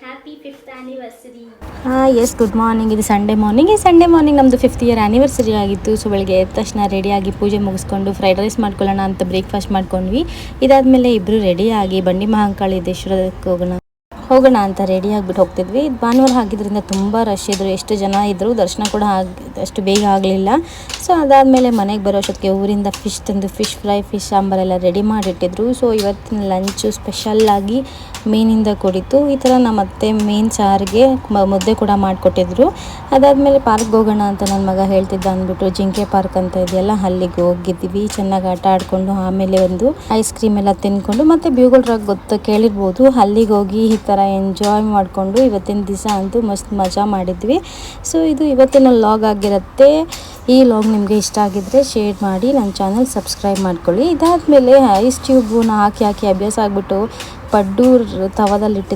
Happy 5th anniversary. Yes, good morning. ಇದು Sunday morning. ಈ Sunday morning ನಮ್ಮದು 5th year anniversary ಆಗಿತ್ತು. So ಬೆಳಗ್ಗೆ ಎದ್ದ ತಕ್ಷಣ ರೆಡಿಯಾಗಿ ಪೂಜೆ ಮುಗಿಸ್ಕೊಂಡು ಫ್ರೈಡ್ ರೈಸ್ ಮಾಡ್ಕೊಳ್ಳೋಣ ಅಂತ ಬ್ರೇಕ್ಫಾಸ್ಟ್ ಮಾಡ್ಕೊಂಡ್ವಿ. ಇದಾದಮೇಲೆ ಇಬ್ಬರು ರೆಡಿಯಾಗಿ ಬಂಡಿ ಮಹಾಕಾಳೇಶ್ವರಕ್ಕೆ ಹೋಗೋಣ ಅಂತ ರೆಡಿ ಆಗಿಬಿಟ್ಟು ಹೋಗ್ತಿದ್ವಿ. ಭಾನುವಾರ ಆಗಿದ್ದರಿಂದ ತುಂಬ ರಶ್ ಇದ್ದರು, ಎಷ್ಟು ಜನ ಇದ್ದರು, ದರ್ಶನ ಕೂಡ ಅಷ್ಟು ಬೇಗ ಆಗಲಿಲ್ಲ. ಸೊ ಅದಾದಮೇಲೆ ಮನೆಗೆ ಬರೋ ಅಷ್ಟೊತ್ತಿಗೆ ಊರಿಂದ ಫಿಶ್ ತಂದು ಫಿಶ್ ಫ್ರೈ, ಫಿಶ್ ಸಾಂಬಾರೆಲ್ಲ ರೆಡಿ ಮಾಡಿಟ್ಟಿದ್ರು. ಸೊ ಇವತ್ತಿನ ಲಂಚು ಸ್ಪೆಷಲ್ಲಾಗಿ ಮೀನಿಂದ ಕೂಡಿತ್ತು. ಈ ಥರ ನಮ್ಮ ಅತ್ತೆ ಮೀನು ಸಾರಿಗೆ ಮುದ್ದೆ ಕೂಡ ಮಾಡಿಕೊಟ್ಟಿದ್ರು. ಅದಾದಮೇಲೆ ಪಾರ್ಕ್ಗೆ ಹೋಗೋಣ ಅಂತ ನನ್ನ ಮಗ ಹೇಳ್ತಿದ್ದ ಅಂದ್ಬಿಟ್ಟು ಜಿಂಕೆ ಪಾರ್ಕ್ ಅಂತ ಇದೆಯಲ್ಲ, ಅಲ್ಲಿಗೆ ಹೋಗಿದ್ವಿ. ಚೆನ್ನಾಗಿ ಆಟ ಆಡಿಕೊಂಡು ಆಮೇಲೆ ಒಂದು ಐಸ್ ಕ್ರೀಮ್ ಎಲ್ಲ ತಿನ್ಕೊಂಡು ಮತ್ತು ಬ್ಯೂಗೋಲ್ ರಾಕ್ ಕೇಳಿರ್ಬೋದು, ಅಲ್ಲಿಗೆ ಹೋಗಿ ಈ ಥರ ಎಂಜಾಯ್ ಮಾಡಿಕೊಂಡು ಇವತ್ತಿನ ದಿವಸ ಅಂತೂ ಮಸ್ತ್ ಮಜಾ ಮಾಡಿದ್ವಿ. ಸೊ ಇದು ಇವತ್ತಿನ ಲಾಗ್ ಆಗಿರುತ್ತೆ. ಈ ಲಾಗ್ ನಿಮಗೆ ಇಷ್ಟ ಆಗಿದ್ದರೆ ಶೇರ್ ಮಾಡಿ, ನನ್ನ ಚಾನಲ್ ಸಬ್ಸ್ಕ್ರೈಬ್ ಮಾಡ್ಕೊಳ್ಳಿ. ಇದಾದಮೇಲೆ ಐಸ್ ಟ್ಯೂಬನ್ನ ಹಾಕಿ ಅಭ್ಯಾಸ ಆಗಿಬಿಟ್ಟು ಪಡ್ಡು ತವದಲ್ಲಿ ಇಟ್ಟಿದ್ದಾರೆ.